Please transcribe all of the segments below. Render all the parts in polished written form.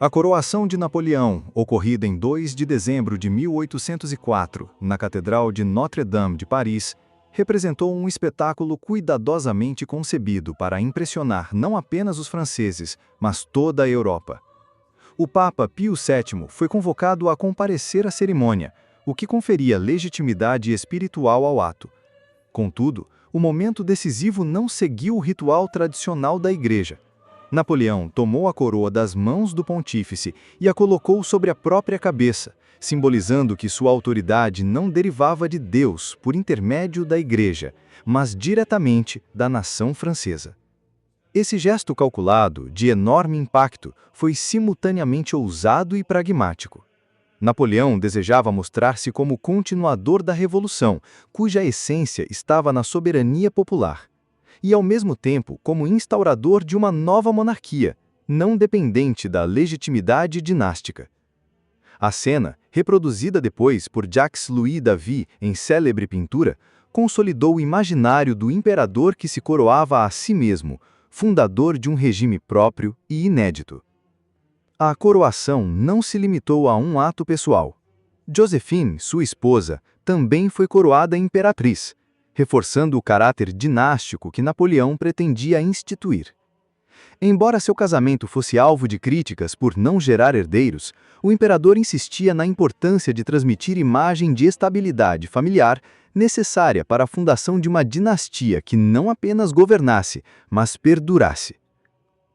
A coroação de Napoleão, ocorrida em 2 de dezembro de 1804, na Catedral de Notre-Dame de Paris, representou um espetáculo cuidadosamente concebido para impressionar não apenas os franceses, mas toda a Europa. O Papa Pio VII foi convocado a comparecer à cerimônia, o que conferia legitimidade espiritual ao ato. Contudo, o momento decisivo não seguiu o ritual tradicional da Igreja. Napoleão tomou a coroa das mãos do pontífice e a colocou sobre a própria cabeça, simbolizando que sua autoridade não derivava de Deus por intermédio da Igreja, mas diretamente da nação francesa. Esse gesto calculado, de enorme impacto, foi simultaneamente ousado e pragmático. Napoleão desejava mostrar-se como continuador da Revolução, cuja essência estava na soberania popular, e ao mesmo tempo como instaurador de uma nova monarquia, não dependente da legitimidade dinástica. A cena, reproduzida depois por Jacques-Louis David em célebre pintura, consolidou o imaginário do imperador que se coroava a si mesmo, fundador de um regime próprio e inédito. A coroação não se limitou a um ato pessoal. Joséphine, sua esposa, também foi coroada imperatriz, reforçando o caráter dinástico que Napoleão pretendia instituir. Embora seu casamento fosse alvo de críticas por não gerar herdeiros, o imperador insistia na importância de transmitir imagem de estabilidade familiar necessária para a fundação de uma dinastia que não apenas governasse, mas perdurasse.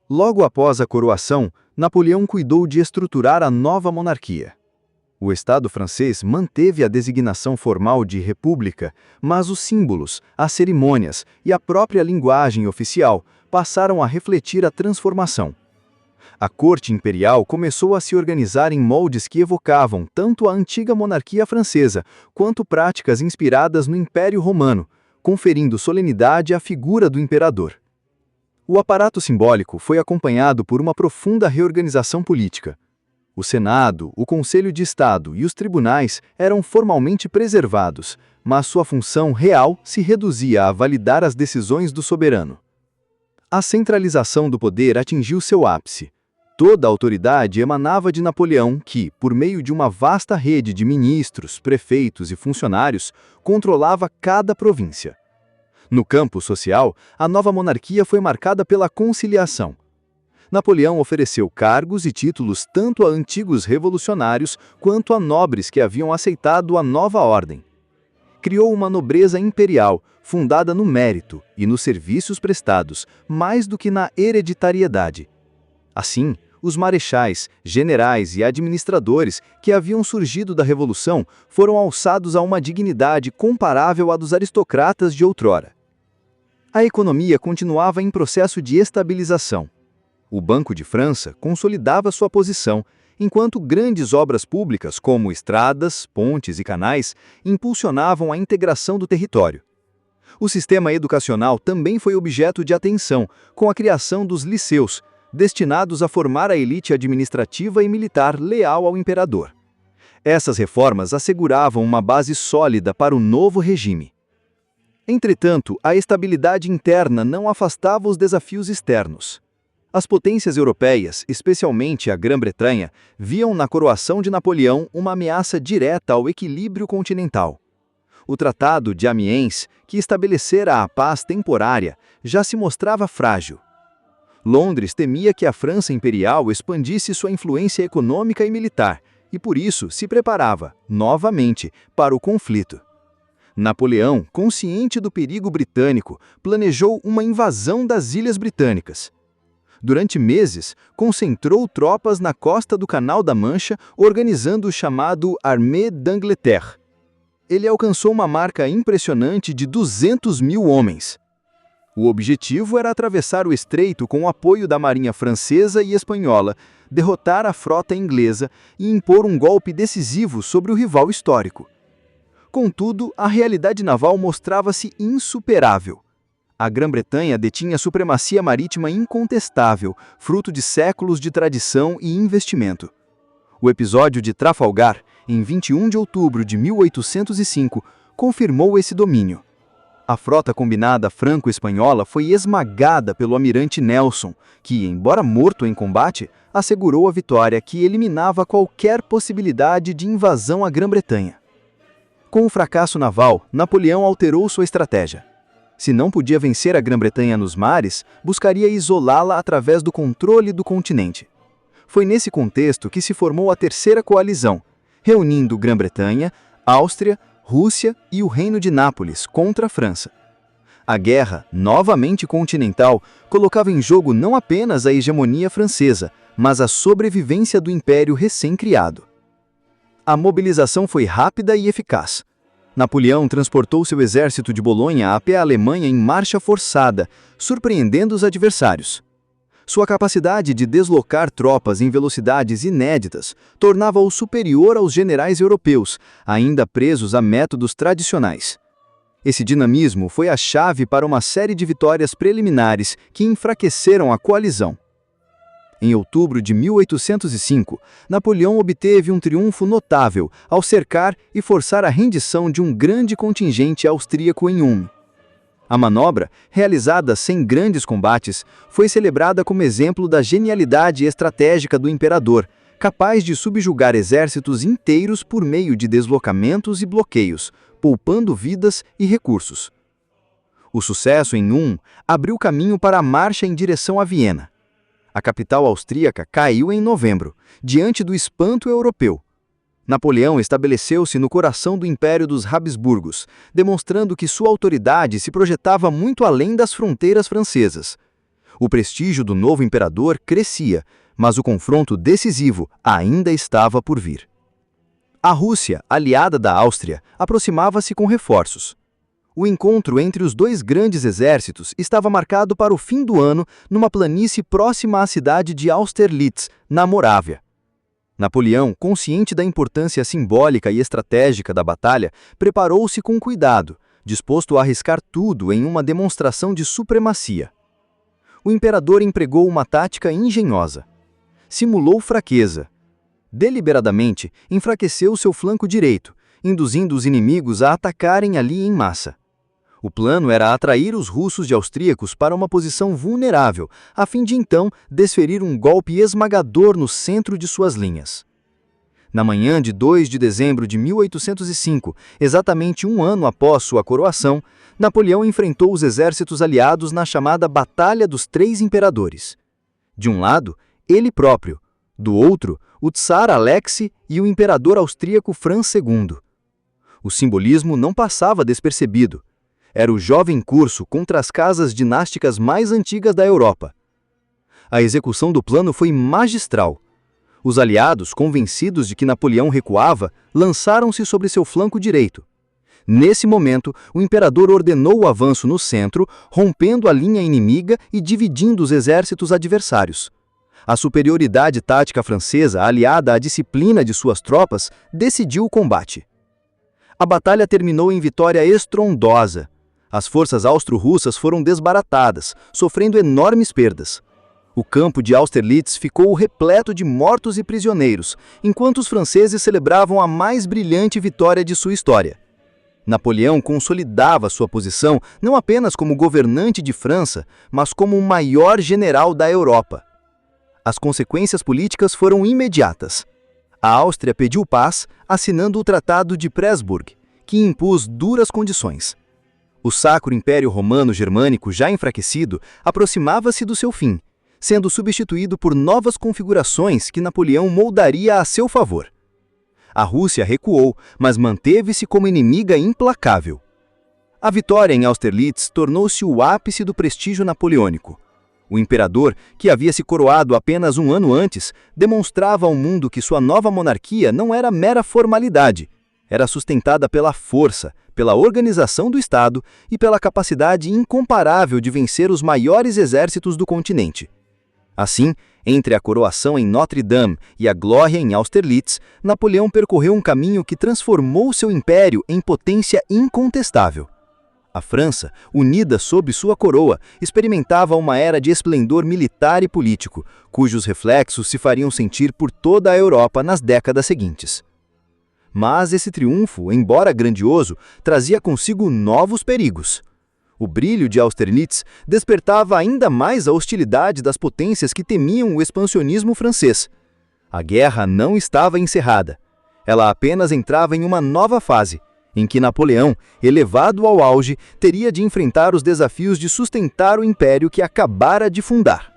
Logo após a coroação, Napoleão cuidou de estruturar a nova monarquia. O Estado francês manteve a designação formal de república, mas os símbolos, as cerimônias e a própria linguagem oficial passaram a refletir a transformação. A corte imperial começou a se organizar em moldes que evocavam tanto a antiga monarquia francesa quanto práticas inspiradas no Império Romano, conferindo solenidade à figura do imperador. O aparato simbólico foi acompanhado por uma profunda reorganização política. O Senado, o Conselho de Estado e os tribunais eram formalmente preservados, mas sua função real se reduzia a validar as decisões do soberano. A centralização do poder atingiu seu ápice. Toda a autoridade emanava de Napoleão que, por meio de uma vasta rede de ministros, prefeitos e funcionários, controlava cada província. No campo social, a nova monarquia foi marcada pela conciliação. Napoleão ofereceu cargos e títulos tanto a antigos revolucionários quanto a nobres que haviam aceitado a nova ordem. Criou uma nobreza imperial, fundada no mérito e nos serviços prestados, mais do que na hereditariedade. Assim, os marechais, generais e administradores que haviam surgido da Revolução foram alçados a uma dignidade comparável à dos aristocratas de outrora. A economia continuava em processo de estabilização. O Banco de França consolidava sua posição, enquanto grandes obras públicas como estradas, pontes e canais impulsionavam a integração do território. O sistema educacional também foi objeto de atenção, com a criação dos liceus, destinados a formar a elite administrativa e militar leal ao imperador. Essas reformas asseguravam uma base sólida para o novo regime. Entretanto, a estabilidade interna não afastava os desafios externos. As potências europeias, especialmente a Grã-Bretanha, viam na coroação de Napoleão uma ameaça direta ao equilíbrio continental. O Tratado de Amiens, que estabelecera a paz temporária, já se mostrava frágil. Londres temia que a França imperial expandisse sua influência econômica e militar, e por isso se preparava, novamente, para o conflito. Napoleão, consciente do perigo britânico, planejou uma invasão das Ilhas Britânicas. Durante meses, concentrou tropas na costa do Canal da Mancha, organizando o chamado Armée d'Angleterre. Ele alcançou uma marca impressionante de 200 mil homens. O objetivo era atravessar o estreito com o apoio da marinha francesa e espanhola, derrotar a frota inglesa e impor um golpe decisivo sobre o rival histórico. Contudo, a realidade naval mostrava-se insuperável. A Grã-Bretanha detinha supremacia marítima incontestável, fruto de séculos de tradição e investimento. O episódio de Trafalgar, em 21 de outubro de 1805, confirmou esse domínio. A frota combinada franco-espanhola foi esmagada pelo almirante Nelson, que, embora morto em combate, assegurou a vitória que eliminava qualquer possibilidade de invasão à Grã-Bretanha. Com o fracasso naval, Napoleão alterou sua estratégia. Se não podia vencer a Grã-Bretanha nos mares, buscaria isolá-la através do controle do continente. Foi nesse contexto que se formou a Terceira Coalizão, reunindo Grã-Bretanha, Áustria, Rússia e o Reino de Nápoles contra a França. A guerra, novamente continental, colocava em jogo não apenas a hegemonia francesa, mas a sobrevivência do império recém-criado. A mobilização foi rápida e eficaz. Napoleão transportou seu exército de Bolonha até a Alemanha em marcha forçada, surpreendendo os adversários. Sua capacidade de deslocar tropas em velocidades inéditas tornava-o superior aos generais europeus, ainda presos a métodos tradicionais. Esse dinamismo foi a chave para uma série de vitórias preliminares que enfraqueceram a coalizão. Em outubro de 1805, Napoleão obteve um triunfo notável ao cercar e forçar a rendição de um grande contingente austríaco em Ulm. A manobra, realizada sem grandes combates, foi celebrada como exemplo da genialidade estratégica do imperador, capaz de subjugar exércitos inteiros por meio de deslocamentos e bloqueios, poupando vidas e recursos. O sucesso em Ulm abriu caminho para a marcha em direção a Viena. A capital austríaca caiu em novembro, diante do espanto europeu. Napoleão estabeleceu-se no coração do Império dos Habsburgos, demonstrando que sua autoridade se projetava muito além das fronteiras francesas. O prestígio do novo imperador crescia, mas o confronto decisivo ainda estava por vir. A Rússia, aliada da Áustria, aproximava-se com reforços. O encontro entre os dois grandes exércitos estava marcado para o fim do ano numa planície próxima à cidade de Austerlitz, na Morávia. Napoleão, consciente da importância simbólica e estratégica da batalha, preparou-se com cuidado, disposto a arriscar tudo em uma demonstração de supremacia. O imperador empregou uma tática engenhosa. Simulou fraqueza. Deliberadamente, enfraqueceu seu flanco direito, induzindo os inimigos a atacarem ali em massa. O plano era atrair os russos de austríacos para uma posição vulnerável, a fim de então desferir um golpe esmagador no centro de suas linhas. Na manhã de 2 de dezembro de 1805, exatamente um ano após sua coroação, Napoleão enfrentou os exércitos aliados na chamada Batalha dos Três Imperadores. De um lado, ele próprio; do outro, o Tsar Alexei e o imperador austríaco Franz II. O simbolismo não passava despercebido. Era o jovem curso contra as casas dinásticas mais antigas da Europa. A execução do plano foi magistral. Os aliados, convencidos de que Napoleão recuava, lançaram-se sobre seu flanco direito. Nesse momento, o imperador ordenou o avanço no centro, rompendo a linha inimiga e dividindo os exércitos adversários. A superioridade tática francesa, aliada à disciplina de suas tropas, decidiu o combate. A batalha terminou em vitória estrondosa. As forças austro-russas foram desbaratadas, sofrendo enormes perdas. O campo de Austerlitz ficou repleto de mortos e prisioneiros, enquanto os franceses celebravam a mais brilhante vitória de sua história. Napoleão consolidava sua posição não apenas como governante de França, mas como o maior general da Europa. As consequências políticas foram imediatas. A Áustria pediu paz, assinando o Tratado de Pressburg, que impôs duras condições. O Sacro Império Romano Germânico, já enfraquecido, aproximava-se do seu fim, sendo substituído por novas configurações que Napoleão moldaria a seu favor. A Rússia recuou, mas manteve-se como inimiga implacável. A vitória em Austerlitz tornou-se o ápice do prestígio napoleônico. O imperador, que havia se coroado apenas um ano antes, demonstrava ao mundo que sua nova monarquia não era mera formalidade. Era sustentada pela força, pela organização do Estado e pela capacidade incomparável de vencer os maiores exércitos do continente. Assim, entre a coroação em Notre-Dame e a glória em Austerlitz, Napoleão percorreu um caminho que transformou seu império em potência incontestável. A França, unida sob sua coroa, experimentava uma era de esplendor militar e político, cujos reflexos se fariam sentir por toda a Europa nas décadas seguintes. Mas esse triunfo, embora grandioso, trazia consigo novos perigos. O brilho de Austerlitz despertava ainda mais a hostilidade das potências que temiam o expansionismo francês. A guerra não estava encerrada. Ela apenas entrava em uma nova fase, em que Napoleão, elevado ao auge, teria de enfrentar os desafios de sustentar o império que acabara de fundar.